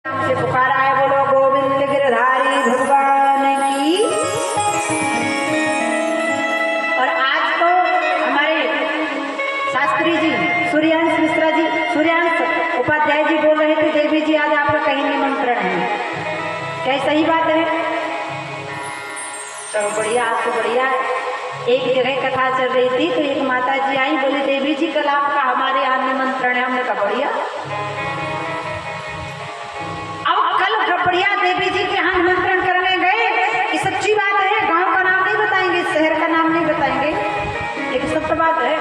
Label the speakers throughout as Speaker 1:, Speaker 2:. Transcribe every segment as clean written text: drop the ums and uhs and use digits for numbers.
Speaker 1: से पुकारा है, बोलो गोविंद गिरधारी भगवान की। और आज तो हमारे शास्त्री जी सूर्यांश मिश्रा जी, सूर्यांश उपाध्याय जी बोल रहे थे, देवी जी आज आपका कहीं निमंत्रण है, क्या सही बात है? चलो बढ़िया, आपको बढ़िया। एक जगह कथा चल रही थी तो एक माता जी आई, बोली देवी जी कल आपका हमारे यहाँ निमंत्रण है। हमने कहा बढ़िया। बढ़िया, देवी जी के यहाँ निमंत्रण करने गए, ये सच्ची बात है, गांव का नाम नहीं बताएंगे, शहर का नाम नहीं बताएंगे, लेकिन सत्य बात है।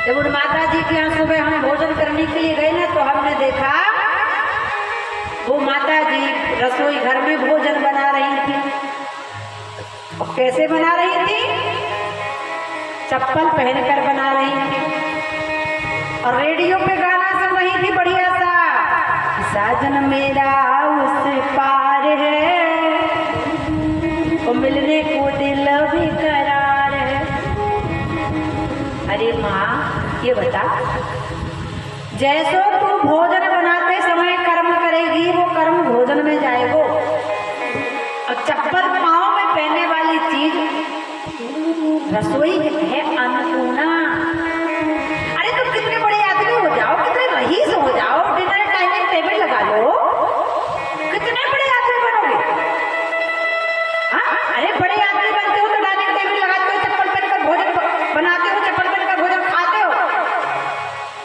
Speaker 1: जब उन माता जी के यहाँ सुबह हम भोजन करने के लिए गए ना, तो हमने देखा वो माता जी रसोई घर में भोजन बना रही थी। और कैसे बना रही थी? चप्पल पहनकर बना रही थी और रेडियो पे गाना सुन रही थी बढ़िया सा, साजन मेरा उस पार है, वो मिलने को दिल भी करार है। अरे माँ ये बता, जैसो तू भोजन बनाते समय कर्म करेगी, वो कर्म भोजन में जाएगो। और चप्पल पाँव में पहनने वाली चीज रसोई है अन्नपूर्णा। अरे तुम कितने बड़े आदमी हो जाओ, कितने रईस हो जाओ, डिनर टाइमिंग टेबल लगा लो, कितने बड़े आदमी बनोगे? हाँ, अरे बड़े आदमी बनते हो तो डाइनिंग टेबल लगाते हो, चप्पल पहनकर भोजन बनाते हो, चप्पल पहनकर भोजन खाते हो।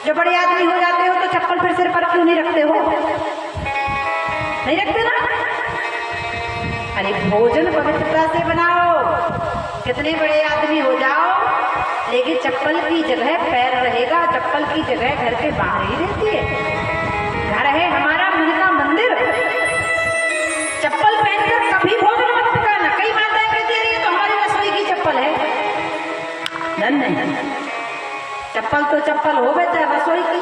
Speaker 1: जब बड़े आदमी हो जाते हो तो चप्पल फिर सिर पर क्यों नहीं रखते हो? नहीं रखते ना? अरे भोजन पवित्रता से बनाओ, कितने बड़े आदमी हो जाओ, लेकिन चप्पल की जगह पैर रहेगा, चप्पल की जगह घर के बाहर ही रहती है। घर है हमारा मन का मंदिर। चप्पल पहनकर कभी भोजन मत पकाना। कई माताएं कहती है तो हमारी रसोई की चप्पल है। नहीं, चप्पल तो चप्पल हो गए, चाहे रसोई की,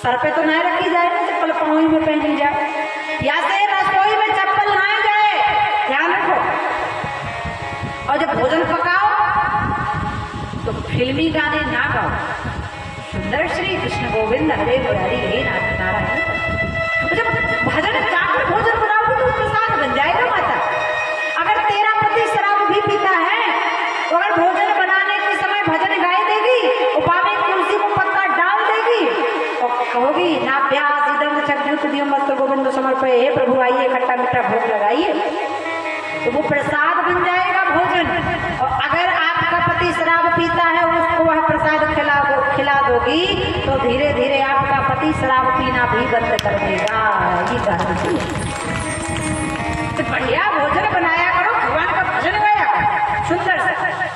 Speaker 1: सर पे तो ना रखी जाए ना, चप्पल पाँव में पहनी जाए, या से रसोई में चप्पल ना जाए, ध्यान रखो। और जब भोजन पकाओ तो फिल्मी गाने ना गाओ। सुंदर श्री कृष्ण गोविंद हरे मुरारी हे नाथ नारायण। जब भजन गाकर भोजन बनाओगे तो प्रसाद बन जाएगा माता। अगर तेरा पति शराब भी पीता है तो अगर भोजन बनाने के समय भजन गाए देगी, उपावे तुलसी को पत्ता डाल देगी और कहोगी ना प्यास इदम चक्षुत दियो मस्त गोविंद समर्पये, हे प्रभु आइए खट्टा मीठा भोग लगाइए, तो वो प्रसाद बन जाएगा भोजन। और अगर आपका पति शराब पीता है, उसको वह प्रसाद खिला दोगी तो धीरे धीरे आपका पति शराब पीना भी बंद कर देगा। ये गारंटी है। तो बढ़िया भोजन बनाया करो, भगवान का भजन गाया करो सुंदर से।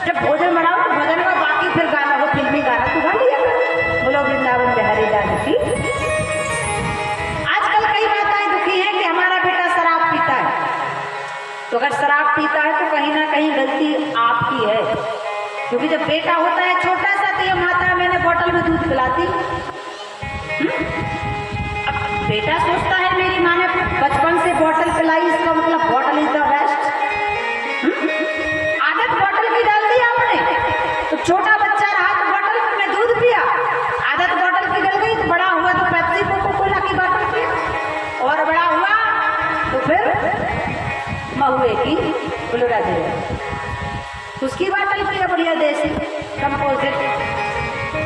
Speaker 1: जब भोजन बनाओ तो भजन का बाकी फिर गाना हो, फिल्मी गाना तो गा लिया करो। बोलो वृंदावन बिहारी लाल की। आजकल कई माताएं दुखी हैं कि हमारा बेटा शराब पीता है। तो अगर शराब पीता है तो कहीं ना कहीं गलती आपकी है, क्योंकि जब बेटा होता है छोटा सा तो ये माता मैंने बोतल में दूध पिलाती। अब बेटा सोचता है मेरी माँ ने बचपन से बोतल पिलाई, इसका मतलब बोतल इज द बेस्ट। आदत बोतल की डाल दी आपने, तो छोटा बच्चा रहा तो बोतल में दूध पिया, आदत बोतल की डल गई तो बड़ा हुआ तो पेप्सी कोको कोला की बोतल पिया, और बड़ा हुआ तो फिर महुए की बुलरा दे उसकी बाटल पिया, बढ़िया देसी कंपोजिट।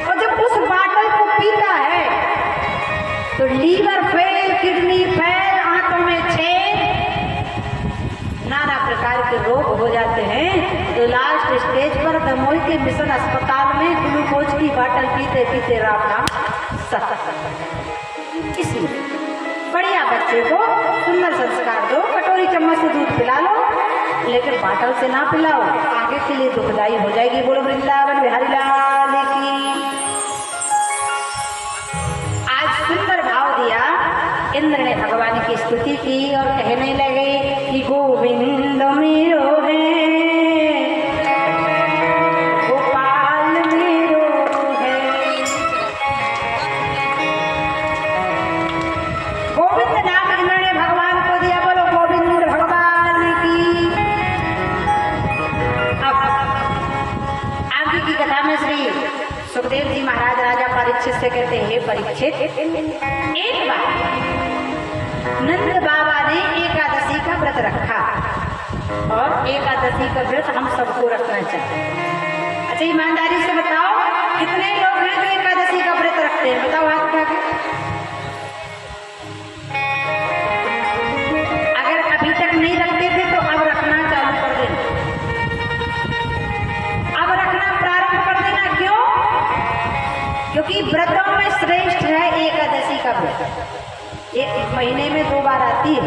Speaker 1: और जब उस बाटल को पीता है तो लीवर फेल, किडनी फेल, आंतों में छेद, नाना प्रकार के रोग हो जाते हैं। तो लास्ट स्टेज पर दमोई के मिशन अस्पताल में ग्लूकोज की बाटल पीते पीते राम नाम सत्संग। इसलिए बढ़िया बच्चे को सुंदर संस्कार दो, कटोरी चम्मच से दूध पिला लो, लेकिन बाटल से ना पिलाओ, आगे के लिए दुखदाई हो जाएगी। बोलो वृंदावन बिहारी लाल की। आज सुंदर भाव दिया, इंद्र ने भगवान की स्तुति की और कहने लगे कि गोविंद मेरो है, गोपाल मेरो है। गोविंद नाम इंद्र ने भगवान को दिया। बोलो गोविंद भगवान की। अब आगे की कथा में श्री सुखदेव जी महाराज राजा परीक्षित से कहते हैं, हे परीक्षित, एक बार नंद बाबा ने एकादशी का व्रत रखा और एकादशी का व्रत हम सबको रखना चाहिए। अच्छा ईमानदारी से बताओ कितने लोग हैं जो एकादशी का व्रत रखते हैं? बताओ हाथ उठा के। अगर अभी तक नहीं रखते थे तो अब रखना चालू कर देना, अब रखना प्रारंभ कर देना। क्यों? क्योंकि व्रतों में श्रेष्ठ है एकादशी का व्रत। एक महीने में 2 बार आती है।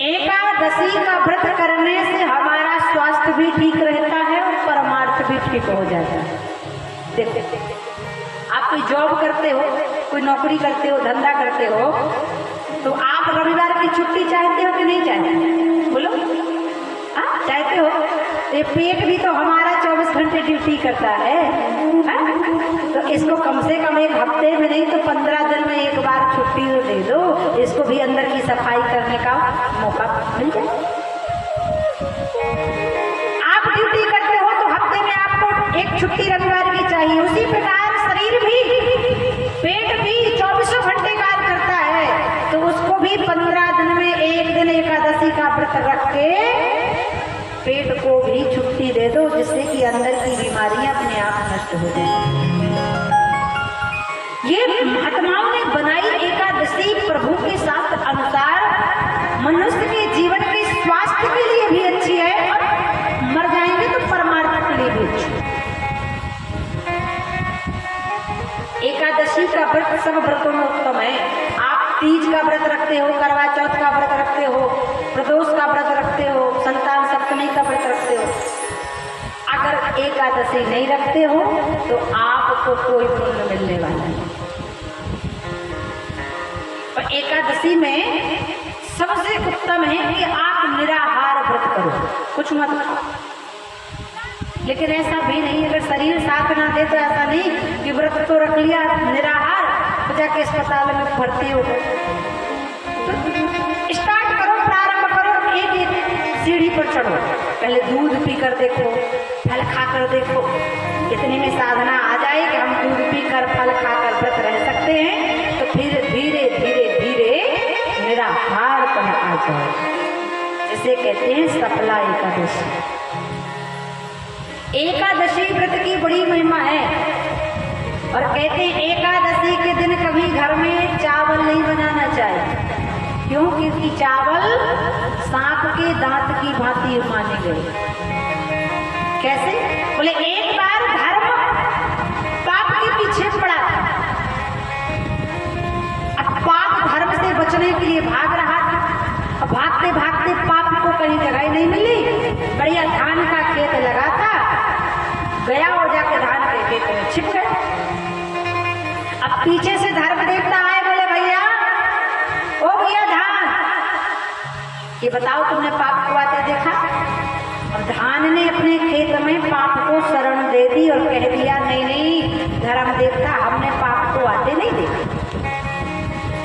Speaker 1: एकादशी का व्रत करने से हमारा स्वास्थ्य भी ठीक रहता है और परमार्थ भी ठीक हो जाता है। देखो आप कोई जॉब करते हो, कोई नौकरी करते हो, धंधा करते हो, तो आप रविवार की छुट्टी चाहते हो कि नहीं चाहते? बोलो हाँ चाहते हो। ये पेट भी तो हमारा 24 घंटे ड्यूटी करता है, तो इसको कम से कम एक हफ्ते में नहीं तो 15 दिन में एक बार छुट्टी तो दे दो, इसको भी अंदर की सफाई करने का मौका मिल जाए। आप ड्यूटी करते हो तो हफ्ते में आपको एक छुट्टी रविवार की चाहिए। उसी प्रकार शरीर भी, पेट भी 24 घंटे कार्य करता है, तो उसको भी 15 दिन में एक दिन एकादशी का व्रत रख के पेट को भी छुट्टी दे दो, जिससे कि अंदर की बीमारियां अपने आप नष्ट हो जाए। ये महात्माओं ने बनाई एकादशी प्रभु के शास्त्र अनुसार मनुष्य के जीवन के स्वास्थ्य के लिए भी अच्छी है और मर जाएंगे तो परमार्थ के लिए भी अच्छी है। एकादशी का व्रत सब व्रतों में उत्तम है। आप तीज का व्रत रखते हो, करवा चौथ का व्रत रखते हो, प्रदोष का व्रत रखते हो, संतान सप्तमी का व्रत रखते हो। अगर एकादशी नहीं रखते हो तो आपको कोई पुण्य मिलने वाला नहीं। और एकादशी में सबसे उत्तम है कि आप निराहार व्रत करो, कुछ मत खाओ। लेकिन ऐसा भी नहीं, अगर शरीर साथ ना दे तो ऐसा नहीं कि व्रत तो रख लिया निराहार तो जाके अस्पताल में भर्ती हो गए। तो स्टार्ट करो, प्रारंभ करो, एक एक सीढ़ी पर चढ़ो। पहले दूध पीकर देखो, फल खाकर देखो, इतने में साधना आ जाए कि हम दूध पीकर फल खाकर व्रत रह सकते हैं, तो फिर धीरे धीरे धीरे निराहारपन आ जाए, जिसे कहते हैं सफला एकादशी। एकादशी व्रत की बड़ी महिमा है और कहते हैं एकादशी के दिन कभी घर में चावल नहीं बनाना चाहिए। क्यों? क्योंकि चावल सांप के दांत की भांति माने गए। कैसे? बोले एक बार धर्म पाप के पीछे पड़ा था, अब पाप धर्म से बचने के लिए भाग रहा था। अब भागते भागते पाप को कहीं जगह नहीं मिली, बढ़िया धान का खेत लगा था, गया और जाके धान के खेत में छिप गए। अब पीछे से धर्म देवता आए, बोले भैया ओ भैया धान, ये बताओ तुमने पाप को आते देखा? अब धान ने अपने खेत में पाप को शरण दे दी और कह दिया नहीं नहीं धर्म देवता, हमने पाप को आते नहीं देखा।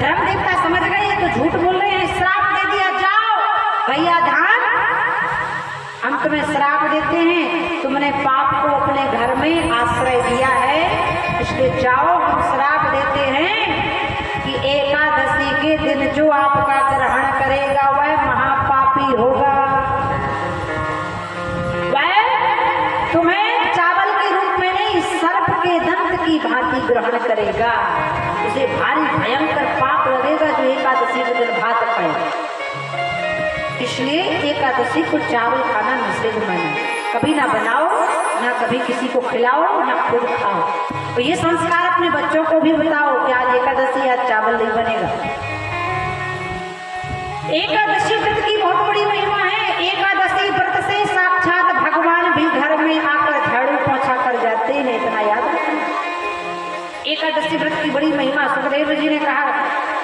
Speaker 1: धर्म देवता समझ गए ये तो झूठ बोल रहे हैं, श्राप दे दिया, जाओ भैया धान हम तुम्हें श्राप देते हैं, तुमने पाप को अपने घर में आश्रय दिया है, इसलिए जाओ हम श्राप देते हैं कि एकादशी के दिन जो आपका ग्रहण करेगा वह महापापी होगा, वह तुम्हें चावल के रूप में नहीं सर्प के दंत की भांति ग्रहण करेगा, उसे भारी भयंकर पाप लगेगा जो एकादशी के दिन भात खाएगा। इसलिए एकादशी को चावल खाना निषेध माना, कभी ना बनाओ ना कभी किसी को खिलाओ ना खुद खाओ। तो ये संस्कार अपने बच्चों को भी बताओ कि आज एकादशी, आज चावल नहीं बनेगा। एकादशी व्रत की बहुत बड़ी महिमा है। एकादशी व्रत से साक्षात भगवान भी घर में आकर झाड़ू पोंछा कर जाते हैं, इतना याद रखना। एकादशी व्रत की बड़ी महिमा, सुखदेव जी ने कहा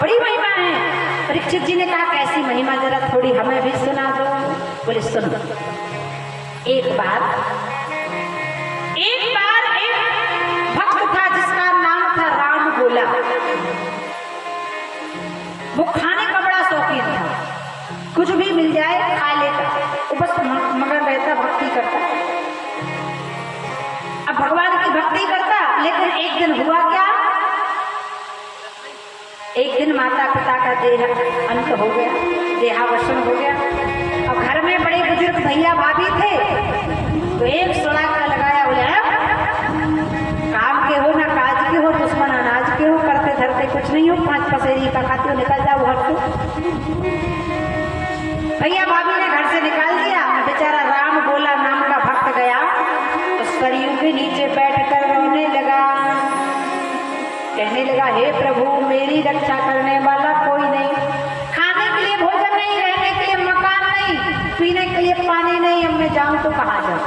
Speaker 1: बड़ी महिमा है। परीक्षित जी ने कहा कैसी महिमा, जरा थोड़ी हमें भी सुना दो। बोले सुनो, एक बार एक भक्त था जिसका नाम था राम गोला। वो खाने का बड़ा शौकीन था, कुछ भी मिल जाए खा लेता, वो बस मगर रहता, भक्ति करता। अब भगवान की भक्ति करता, लेकिन एक दिन हुआ क्या, एक दिन माता पिता का देह अंत हो गया, देहावसन हो गया। अब घर में बड़े बुजुर्ग भैया भाभी थे, तो एक सुराग का लगाया हुआ काम के हो ना काज के हो, दुश्मन अनाज के हो, करते धरते कुछ नहीं हो, 5 पसेरी का खाते हो, निकल जाओ घर से। भैया भाभी ने घर से निकाल दिया। बेचारा राम बोला नाम का भक्त गया तो सरयू के नीचे बैठकर रोने लगा, कहने लगा, हे प्रभु मेरी रक्षा करने वाला कोई नहीं, खाने के लिए भोजन नहीं, रहने के लिए मकान नहीं, पीने के लिए पानी नहीं, अब मैं जाऊं तो कहाँ जाऊं।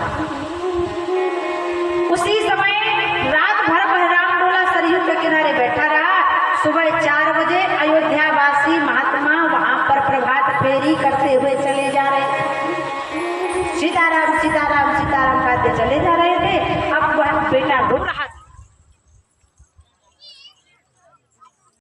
Speaker 1: उसी समय रात भर बलराम बोला सरयू के किनारे बैठा रहा। सुबह 4 बजे अयोध्यावासी महात्मा वहां पर प्रभात फेरी करते हुए चले जा रहे, सीताराम सीताराम सीताराम कहते चले जा रहे थे। अब वह बेटा रो रहा था।